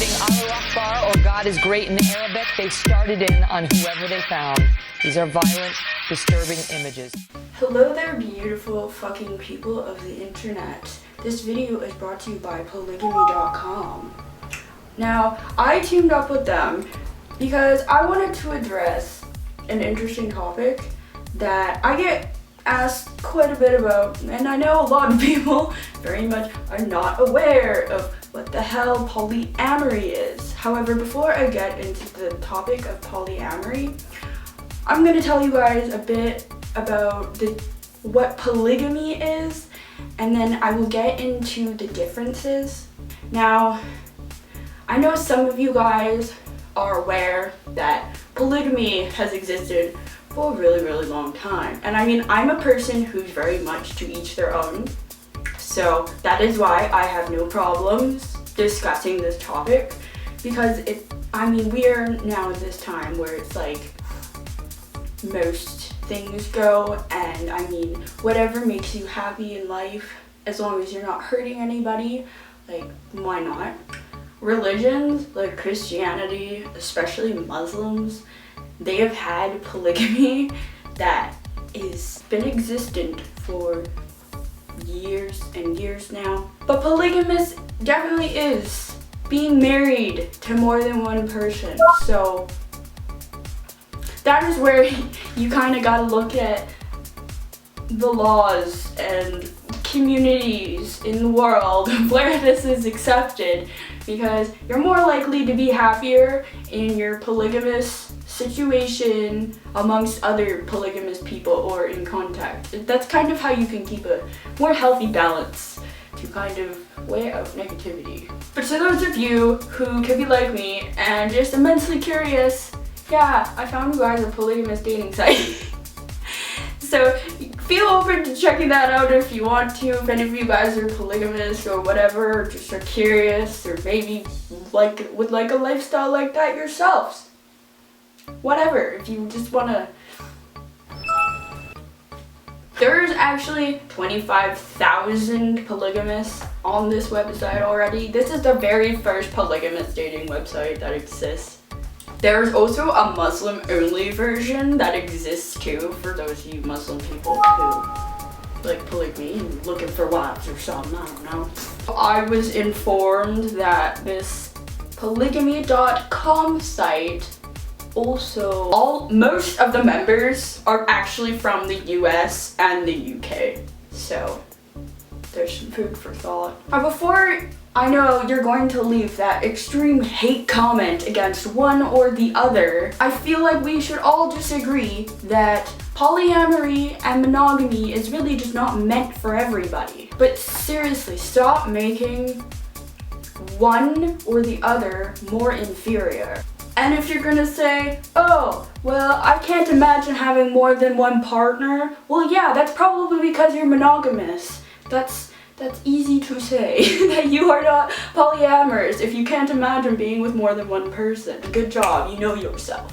chanting Allah Akbar or God is great in Arabic, they started in on whoever they found. These are violent, disturbing images. Hello there, beautiful fucking people of the internet. This video is brought to you by Polygamy.com. Now, I teamed up with them because I wanted to address an interesting topic that I get asked quite a bit about, and I know a lot of people very much are not aware of what the hell polyamory is. However, before I get into the topic of polyamory, I'm going to tell you guys a bit about what polygamy is, and then I will get into the differences. Now, I know some of you guys are aware that polygamy has existed for a really, really long time. And I mean, I'm a person who's very much to each their own. So that is why I have no problems discussing this topic, because we are now at this time where it's like most things go, and I mean, whatever makes you happy in life, as long as you're not hurting anybody, like, why not? Religions like Christianity, especially Muslims, they have had polygamy that has been existent for years and years now. But polygamous definitely is being married to more than one person. So that is where you kind of gotta look at the laws and communities in the world where this is accepted, because you're more likely to be happier in your polygamous situation amongst other polygamous people or in contact. That's kind of how you can keep a more healthy balance to kind of weigh out negativity. But to those of you who could be like me and just immensely curious, yeah, I found you guys a polygamous dating site. So feel open to checking that out if you want to. If any of you guys are polygamous or whatever, or just are curious, or maybe would like a lifestyle like that yourselves. Whatever, if you just wanna. There's actually 25,000 polygamists on this website already. This is the very first polygamous dating website that exists. There's also a Muslim-only version that exists too, for those of you Muslim people who like polygamy and looking for wives or something, I don't know. I was informed that this polygamy.com site most of the members are actually from the US and the UK. So there's some food for thought. Now, before I know you're going to leave that extreme hate comment against one or the other, I feel like we should all just agree that polyamory and monogamy is really just not meant for everybody. But seriously, stop making one or the other more inferior. And if you're gonna say, oh, well, I can't imagine having more than one partner, well, yeah, that's probably because you're monogamous. That's easy to say, that you are not polyamorous if you can't imagine being with more than one person. Good job, you know yourself.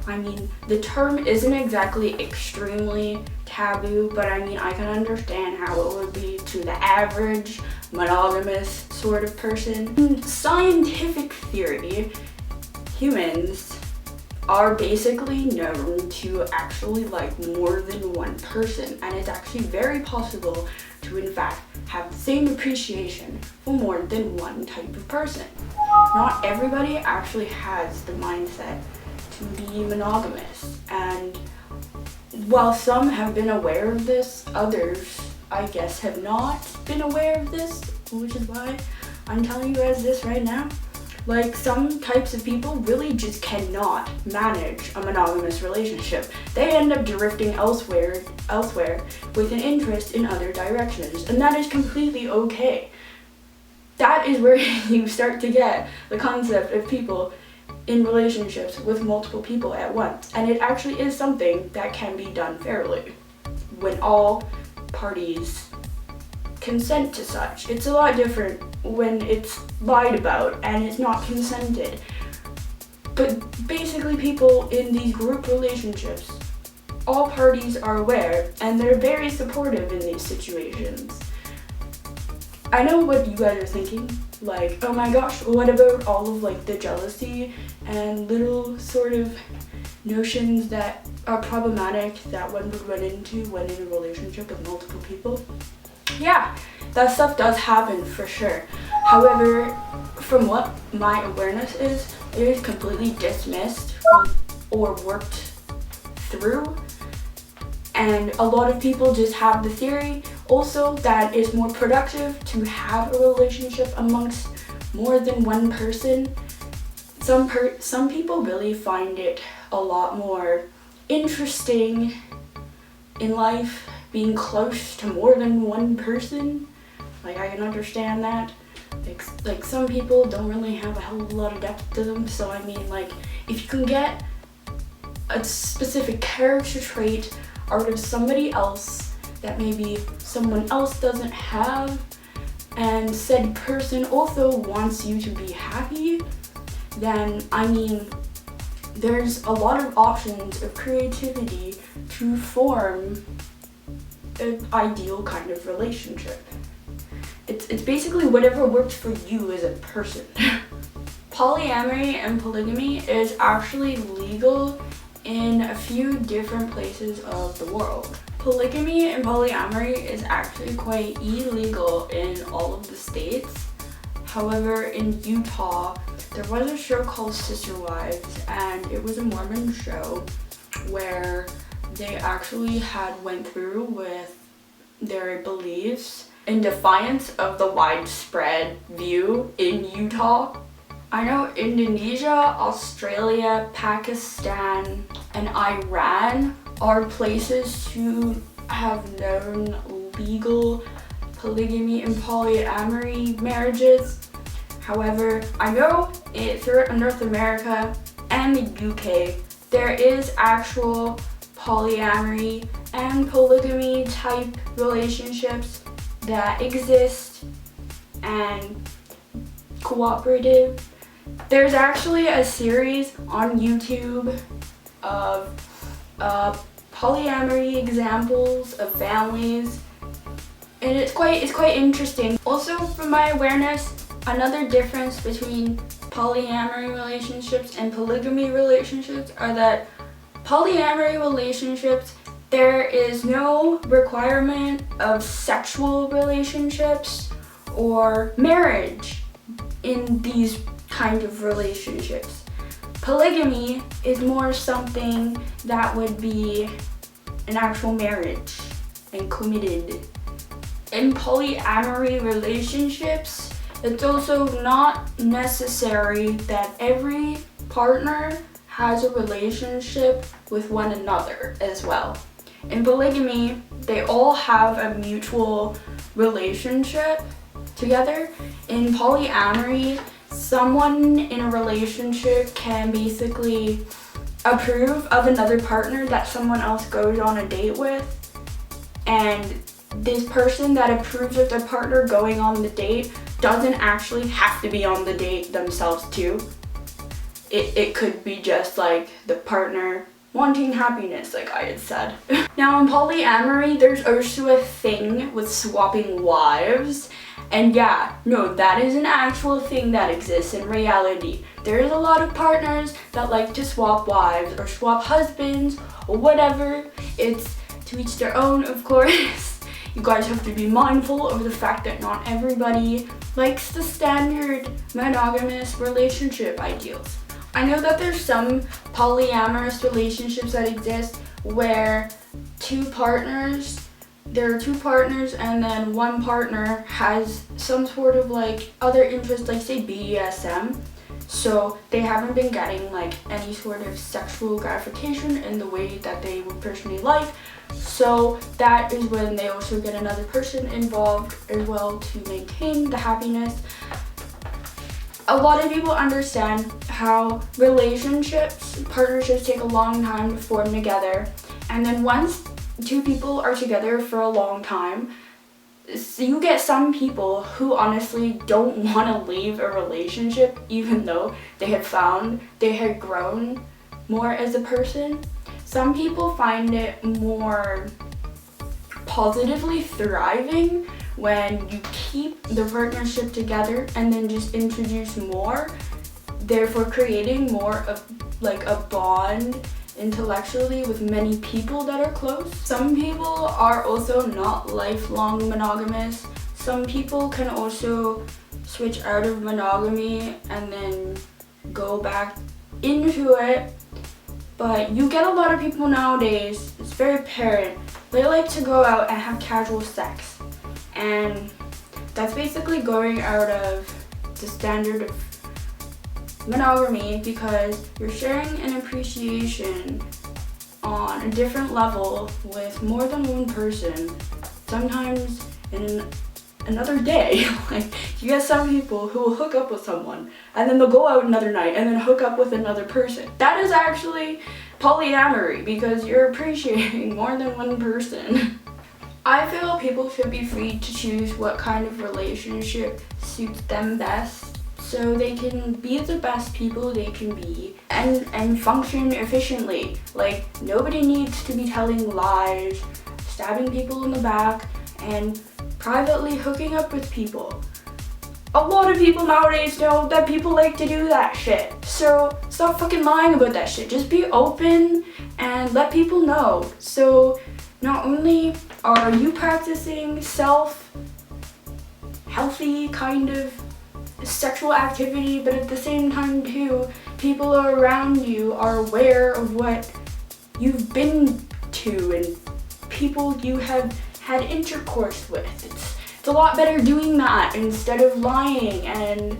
I mean, the term isn't exactly extremely taboo, but I mean, I can understand how it would be to the average monogamous sort of person. In scientific theory, humans are basically known to actually like more than one person, and it's actually very possible to in fact have the same appreciation for more than one type of person. Not everybody actually has the mindset to be monogamous, and while some have been aware of this, others I guess have not been aware of this, which is why I'm telling you guys this right now. Like, some types of people really just cannot manage a monogamous relationship. They end up drifting elsewhere with an interest in other directions, and that is completely okay. That is where you start to get the concept of people in relationships with multiple people at once, and it actually is something that can be done fairly when all parties consent to such. It's a lot different when it's lied about and it's not consented. But basically, people in these group relationships, all parties are aware and they're very supportive in these situations. I know what you guys are thinking. like, oh my gosh, what about all of like the jealousy and little sort of notions that are problematic that one would run into when in a relationship with multiple people? Yeah, that stuff does happen for sure. However, from what my awareness is, it is completely dismissed or worked through. And a lot of people just have the theory also that it's more productive to have a relationship amongst more than one person. Some people really find it a lot more interesting in life being close to more than one person. Like, I can understand that. Like some people don't really have a hell of a lot of depth to them, so I mean, like, if you can get a specific character trait out of somebody else that maybe someone else doesn't have, and said person also wants you to be happy, then I mean, there's a lot of options of creativity to form an ideal kind of relationship. It's basically whatever works for you as a person. Polyamory and polygamy is actually legal in a few different places of the world. Polygamy and polyamory is actually quite illegal in all of the states. However, in Utah, there was a show called Sister Wives, and it was a Mormon show where they actually had went through with their beliefs in defiance of the widespread view in Utah. I know Indonesia, Australia, Pakistan, and Iran are places to have known legal polygamy and polyamory marriages. However, I know throughout North America and the UK, there is actual polyamory and polygamy type relationships that exist and cooperative. There's actually a series on YouTube of polyamory examples of families, and it's quite interesting. Also, from my awareness, another difference between polyamory relationships and polygamy relationships are that polyamory relationships, there is no requirement of sexual relationships or marriage in these kind of relationships. Polygamy is more something that would be an actual marriage and committed. In polyamory relationships, it's also not necessary that every partner has a relationship with one another as well. In polygamy, they all have a mutual relationship together. In polyamory, someone in a relationship can basically approve of another partner that someone else goes on a date with, and this person that approves of their partner going on the date doesn't actually have to be on the date themselves too. It could be just like the partner wanting happiness, like I had said. Now in polyamory, there's also a thing with swapping wives. And yeah, no, that is an actual thing that exists in reality. There's a lot of partners that like to swap wives or swap husbands or whatever. It's to each their own, of course. You guys have to be mindful of the fact that not everybody likes the standard monogamous relationship ideals. I know that there's some polyamorous relationships that exist where there are two partners and then one partner has some sort of like other interest, like say BDSM. So they haven't been getting like any sort of sexual gratification in the way that they would personally like. So that is when they also get another person involved as well to maintain the happiness. A lot of people understand how partnerships take a long time to form together. And then once two people are together for a long time, so you get some people who honestly don't want to leave a relationship even though they had grown more as a person. Some people find it more positively thriving when you keep the partnership together and then just introduce more, therefore creating more of like a bond intellectually with many people that are close. Some people are also not lifelong monogamous. Some people can also switch out of monogamy and then go back into it. But you get a lot of people nowadays, it's very apparent, they like to go out and have casual sex. And that's basically going out of the standard of monogamy because you're sharing an appreciation on a different level with more than one person, sometimes in another day. Like, you get some people who will hook up with someone and then they'll go out another night and then hook up with another person. That is actually polyamory because you're appreciating more than one person. I feel people should be free to choose what kind of relationship suits them best so they can be the best people they can be and function efficiently. Like, nobody needs to be telling lies, stabbing people in the back, and privately hooking up with people. A lot of people nowadays know that people like to do that shit. So stop fucking lying about that shit. Just be open and let people know. So not only are you practicing healthy kind of sexual activity, but at the same time too, people around you are aware of what you've been to and people you have had intercourse with. It's a lot better doing that instead of lying and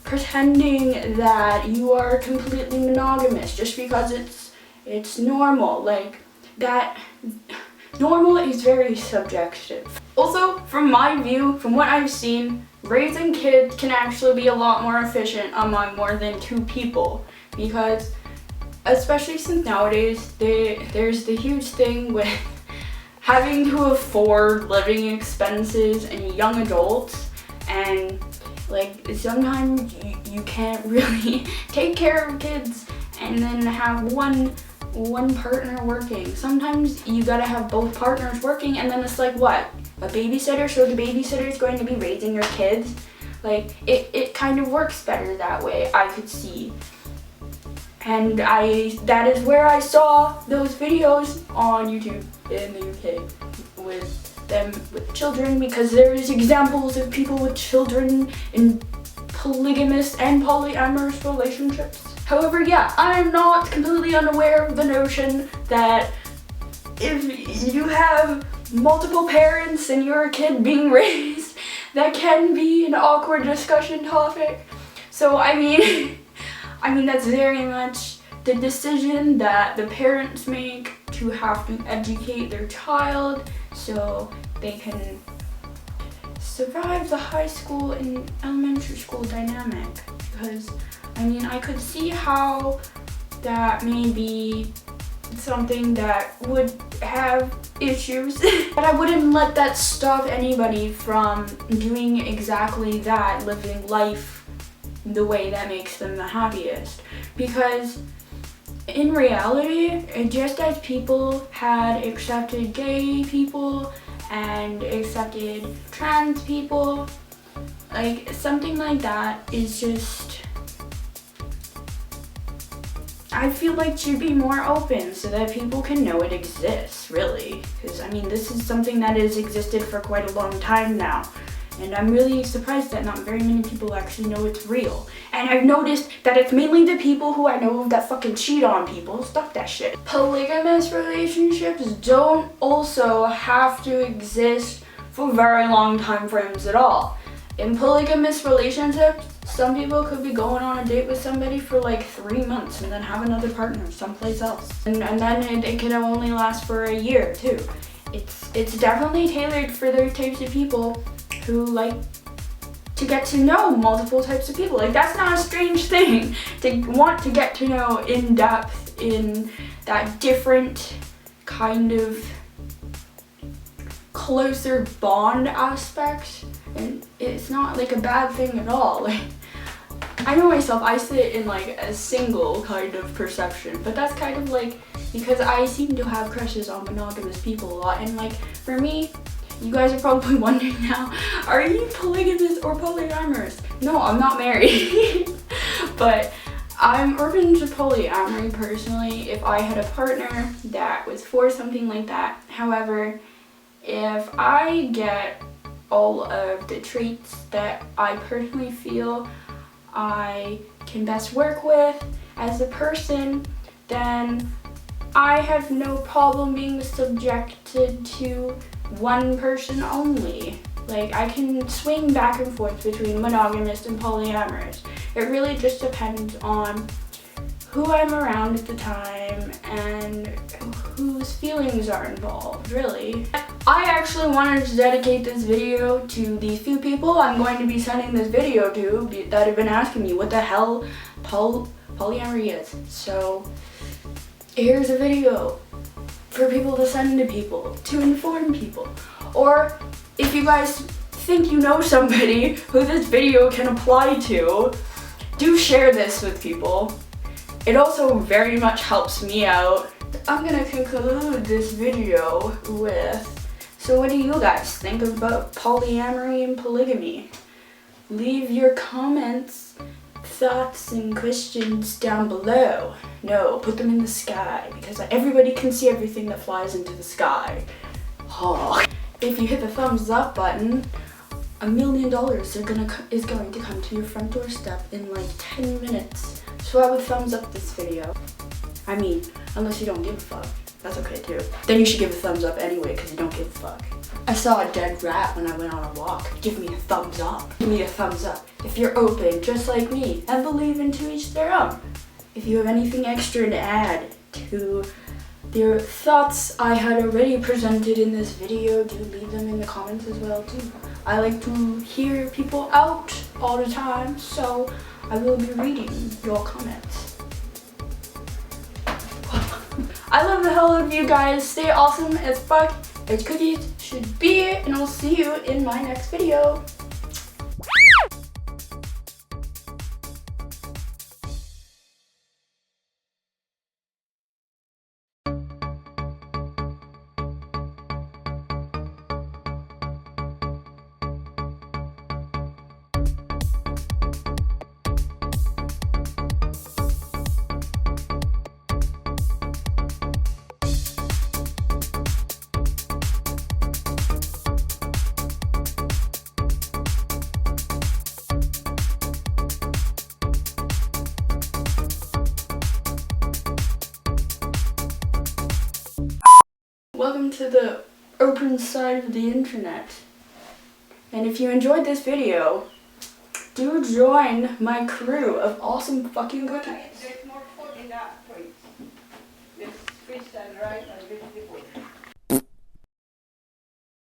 pretending that you are completely monogamous just because it's normal. Like, that normal is very subjective. Also, from my view, from what I've seen, raising kids can actually be a lot more efficient among more than two people because, especially since nowadays there's the huge thing with having to afford living expenses and young adults, and like sometimes you can't really take care of kids and then have one partner working. Sometimes you gotta have both partners working, and then it's like, what, a babysitter? So the babysitter is going to be raising your kids? Like, it kind of works better that way, I could see. And that is where I saw those videos on YouTube in the UK with them with children, because there is examples of people with children in polygamous and polyamorous relationships. However, yeah, I'm not completely unaware of the notion that if you have multiple parents and you're a kid being raised, that can be an awkward discussion topic. So I mean that's very much the decision that the parents make to have to educate their child so they can survive the high school and elementary school dynamic. Because I could see how that may be something that would have issues, but I wouldn't let that stop anybody from doing exactly that, living life the way that makes them the happiest. Because in reality, just as people had accepted gay people and accepted trans people, like, something like that is just, I feel like should be more open so that people can know it exists, really. Because this is something that has existed for quite a long time now. And I'm really surprised that not very many people actually know it's real. And I've noticed that it's mainly the people who I know that fucking cheat on people. Stop that shit. Polygamous relationships don't also have to exist for very long time frames at all. In polygamous relationships, some people could be going on a date with somebody for like 3 months and then have another partner someplace else. And then it can only last for a year too. It's definitely tailored for those types of people who like to get to know multiple types of people. Like, that's not a strange thing to want to get to know in depth in that different kind of closer bond aspect. And it's not like a bad thing at all. Like, I know myself, I sit in like a single kind of perception, but that's kind of like because I seem to have crushes on monogamous people a lot, and like for me, You guys are probably wondering now, are you polygamous or polyamorous? No, I'm not married. But I'm open to polyamory personally if I had a partner that was for something like that. However, if I get all of the traits that I personally feel I can best work with as a person, then I have no problem being subjected to one person only. Like, I can swing back and forth between monogamous and polyamorous. It really just depends on who I'm around at the time and whose feelings are involved, really. I actually wanted to dedicate this video to these few people I'm going to be sending this video to that have been asking me what the hell polyamory is. So here's a video for people to send to people, to inform people. Or if you guys think you know somebody who this video can apply to, do share this with people. It also very much helps me out. I'm gonna conclude this video with, so what do you guys think about polyamory and polygamy? Leave your comments, thoughts, and questions down below. No, put them in the sky, because everybody can see everything that flies into the sky. Oh. If you hit the thumbs up button, $1 million is going to come to your front doorstep in like 10 minutes. So I would thumbs up this video. I mean, unless you don't give a fuck. That's okay too. Then you should give a thumbs up anyway, because you don't give a fuck. I saw a dead rat when I went on a walk. Give me a thumbs up. Give me a thumbs up. If you're open, just like me, and believe in to each their own. If you have anything extra to add to the thoughts I had already presented in this video, do leave them in the comments as well too. I like to hear people out all the time, so I will be reading your comments. I love the hell out of you guys. Stay awesome as fuck, as cookies should be, and I'll see you in my next video. Welcome to the open side of the internet. And if you enjoyed this video, do join my crew of awesome fucking cookies. There's more for in that.